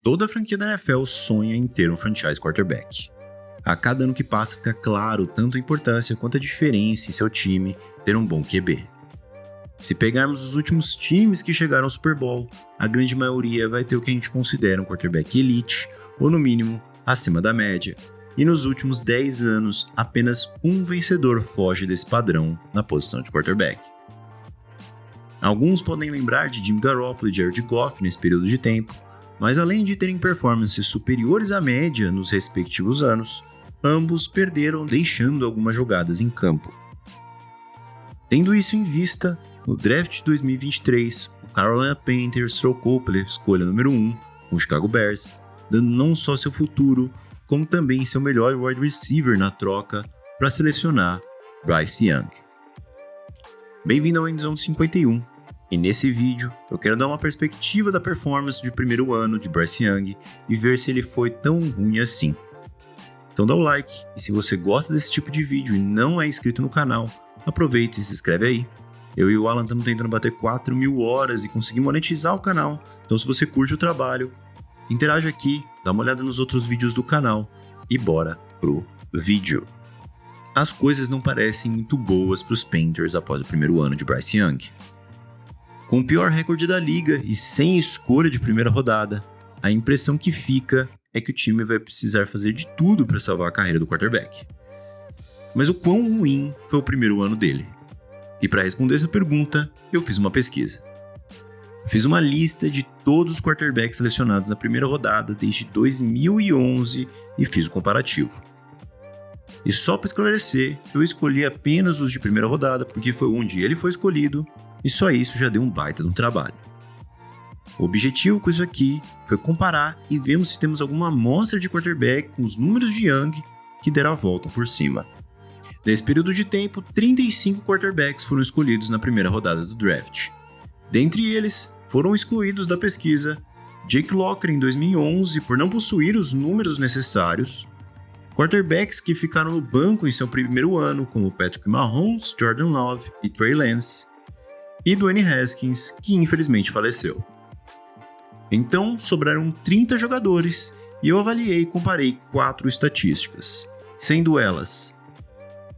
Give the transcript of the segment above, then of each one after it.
Toda a franquia da NFL sonha em ter um franchise quarterback. A cada ano que passa fica claro tanto a importância quanto a diferença em seu time ter um bom QB. Se pegarmos os últimos times que chegaram ao Super Bowl, a grande maioria vai ter o que a gente considera um quarterback elite, ou no mínimo, acima da média. E nos últimos 10 anos, apenas um vencedor foge desse padrão na posição de quarterback. Alguns podem lembrar de Jimmy Garoppolo e Jared Goff nesse período de tempo, mas além de terem performances superiores à média nos respectivos anos, ambos perderam deixando algumas jogadas em campo. Tendo isso em vista, no draft de 2023, o Carolina Panthers trocou pela escolha número 1 com o Chicago Bears, dando não só seu futuro, como também seu melhor wide receiver na troca para selecionar Bryce Young. Bem-vindo ao Endzone 51, e nesse vídeo eu quero dar uma perspectiva da performance de primeiro ano de Bryce Young e ver se ele foi tão ruim assim. Então dá o like, e se você gosta desse tipo de vídeo e não é inscrito no canal, aproveita e se inscreve aí. Eu e o Alan estamos tentando bater 4.000 horas e conseguir monetizar o canal, então se você curte o trabalho, interage aqui, dá uma olhada nos outros vídeos do canal e bora pro vídeo. As coisas não parecem muito boas para os Panthers após o primeiro ano de Bryce Young. Com o pior recorde da liga e sem escolha de primeira rodada, a impressão que fica é que o time vai precisar fazer de tudo para salvar a carreira do quarterback. Mas o quão ruim foi o primeiro ano dele? E para responder essa pergunta, eu fiz uma pesquisa. Fiz uma lista de todos os quarterbacks selecionados na primeira rodada desde 2011 e fiz o comparativo. E só para esclarecer, eu escolhi apenas os de primeira rodada porque foi onde ele foi escolhido e só isso já deu um baita de um trabalho. O objetivo com isso aqui foi comparar e vermos se temos alguma amostra de quarterback com os números de Young que deram a volta por cima. Nesse período de tempo, 35 quarterbacks foram escolhidos na primeira rodada do draft. Dentre eles, foram excluídos da pesquisa Jake Locker em 2011 por não possuir os números necessários, quarterbacks que ficaram no banco em seu primeiro ano, como Patrick Mahomes, Jordan Love e Trey Lance, e Dwayne Haskins, que infelizmente faleceu. Então, sobraram 30 jogadores e eu avaliei e comparei 4 estatísticas, sendo elas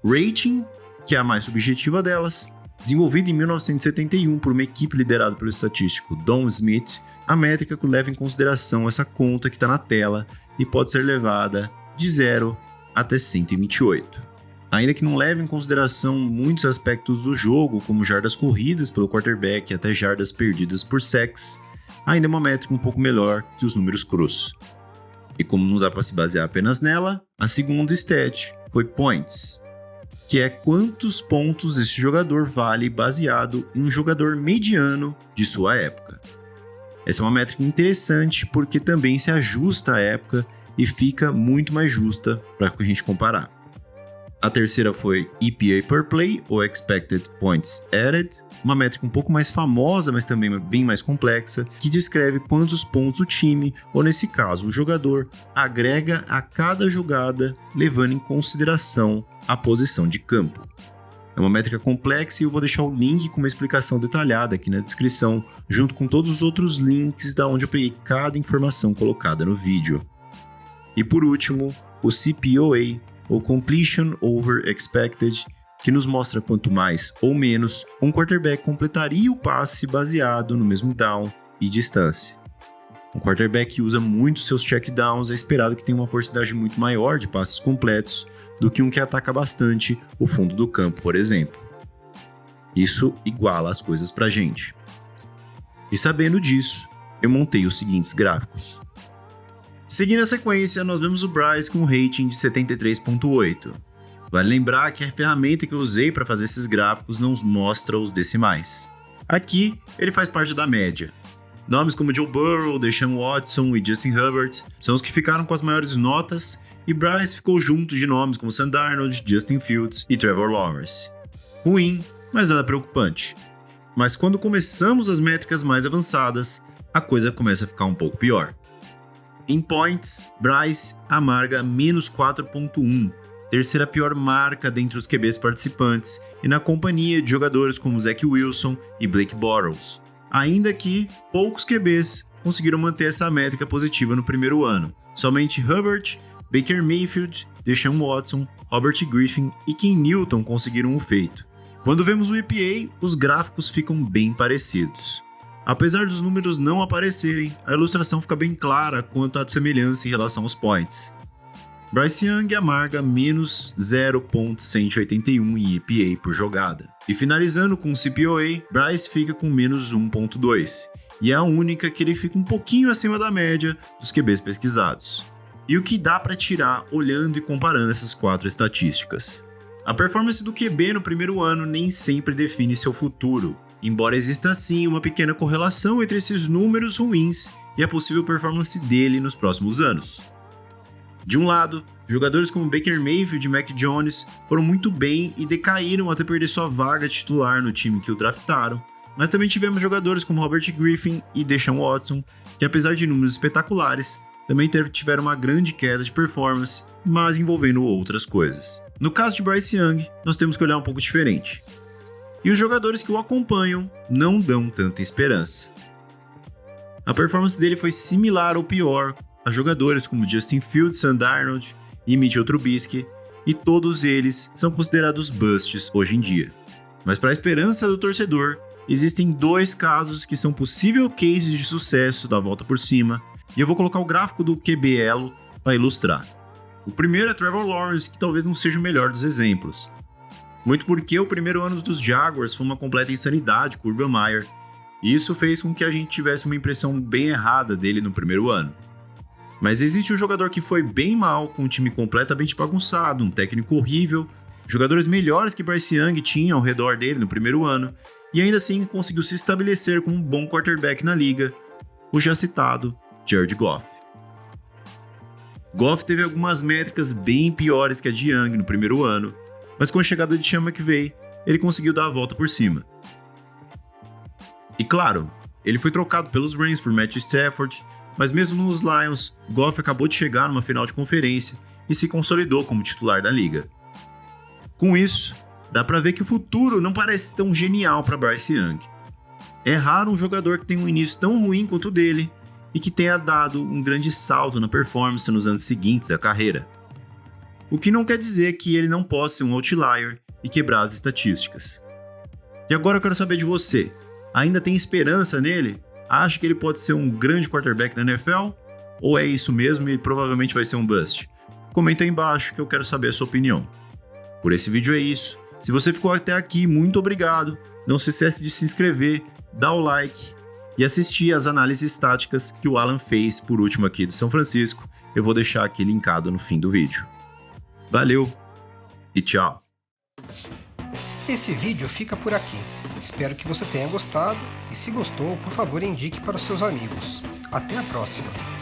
Rating, que é a mais subjetiva delas, desenvolvida em 1971 por uma equipe liderada pelo estatístico Don Smith, a métrica que leva em consideração essa conta que está na tela e pode ser levada de 0 até 128. Ainda que não leve em consideração muitos aspectos do jogo, como jardas corridas pelo quarterback até jardas perdidas por sacks, ainda é uma métrica um pouco melhor que os números crus. E como não dá para se basear apenas nela, a segunda stat foi Points, que é quantos pontos esse jogador vale baseado em um jogador mediano de sua época. Essa é uma métrica interessante porque também se ajusta à época e fica muito mais justa para a gente comparar. A terceira foi EPA per play, ou Expected Points Added, uma métrica um pouco mais famosa, mas também bem mais complexa, que descreve quantos pontos o time, ou nesse caso o jogador, agrega a cada jogada, levando em consideração a posição de campo. É uma métrica complexa e eu vou deixar o link com uma explicação detalhada aqui na descrição, junto com todos os outros links da onde eu peguei cada informação colocada no vídeo. E por último, o CPOA, ou Completion Over Expected, que nos mostra quanto mais ou menos um quarterback completaria o passe baseado no mesmo down e distância. Um quarterback que usa muito seus checkdowns é esperado que tenha uma porcentagem muito maior de passes completos do que um que ataca bastante o fundo do campo, por exemplo. Isso iguala as coisas pra gente. E sabendo disso, eu montei os seguintes gráficos. Seguindo a sequência, nós vemos o Bryce com um rating de 73.8. Vale lembrar que a ferramenta que eu usei para fazer esses gráficos não mostra os decimais. Aqui, ele faz parte da média. Nomes como Joe Burrow, Deshaun Watson e Justin Herbert são os que ficaram com as maiores notas, e Bryce ficou junto de nomes como Sam Darnold, Justin Fields e Trevor Lawrence. Ruim, mas nada preocupante. Mas quando começamos as métricas mais avançadas, a coisa começa a ficar um pouco pior. Em points, Bryce amarga menos 4.1, terceira pior marca dentre os QBs participantes e na companhia de jogadores como Zach Wilson e Blake Bortles. Ainda que poucos QBs conseguiram manter essa métrica positiva no primeiro ano. Somente Herbert, Baker Mayfield, Deshaun Watson, Robert Griffin e Ken Newton conseguiram o feito. Quando vemos o EPA, os gráficos ficam bem parecidos. Apesar dos números não aparecerem, a ilustração fica bem clara quanto à semelhança em relação aos points. Bryce Young amarga menos 0.181 em EPA por jogada. E finalizando com o CPOA, Bryce fica com menos 1.2, e é a única que ele fica um pouquinho acima da média dos QBs pesquisados. E o que dá para tirar olhando e comparando essas 4 estatísticas? A performance do QB no primeiro ano nem sempre define seu futuro, embora exista sim uma pequena correlação entre esses números ruins e a possível performance dele nos próximos anos. De um lado, jogadores como Baker Mayfield e Mac Jones foram muito bem e decaíram até perder sua vaga titular no time que o draftaram, mas também tivemos jogadores como Robert Griffin e Deshaun Watson, que apesar de números espetaculares, também tiveram uma grande queda de performance, mas envolvendo outras coisas. No caso de Bryce Young, nós temos que olhar um pouco diferente. E os jogadores que o acompanham não dão tanta esperança. A performance dele foi similar ou pior a jogadores como Justin Fields, Sam Darnold e Mitchell Trubisky, e todos eles são considerados busts hoje em dia. Mas para a esperança do torcedor, existem 2 casos que são possíveis cases de sucesso da volta por cima, e eu vou colocar o gráfico do QB Elo para ilustrar. O primeiro é Trevor Lawrence, que talvez não seja o melhor dos exemplos. Muito porque o primeiro ano dos Jaguars foi uma completa insanidade com o Urban Meyer, e isso fez com que a gente tivesse uma impressão bem errada dele no primeiro ano. Mas existe um jogador que foi bem mal, com um time completamente bagunçado, um técnico horrível, jogadores melhores que Bryce Young tinha ao redor dele no primeiro ano, e ainda assim conseguiu se estabelecer como um bom quarterback na liga, o já citado Jared Goff. Goff teve algumas métricas bem piores que a de Young no primeiro ano, mas com a chegada de Sean McVay, ele conseguiu dar a volta por cima. E claro, ele foi trocado pelos Rams por Matthew Stafford, mas mesmo nos Lions, Goff acabou de chegar numa final de conferência e se consolidou como titular da liga. Com isso, dá pra ver que o futuro não parece tão genial para Bryce Young. É raro um jogador que tenha um início tão ruim quanto o dele e que tenha dado um grande salto na performance nos anos seguintes da carreira. O que não quer dizer que ele não possa ser um outlier e quebrar as estatísticas. E agora eu quero saber de você, ainda tem esperança nele? Acha que ele pode ser um grande quarterback da NFL? Ou é isso mesmo e provavelmente vai ser um bust? Comenta aí embaixo que eu quero saber a sua opinião. Por esse vídeo é isso. Se você ficou até aqui, muito obrigado. Não se esquece de se inscrever, dar o like e assistir às análises táticas que o Alan fez por último aqui do São Francisco. Eu vou deixar aqui linkado no fim do vídeo. Valeu e tchau! Esse vídeo fica por aqui. Espero que você tenha gostado e se gostou, por favor indique para os seus amigos. Até a próxima!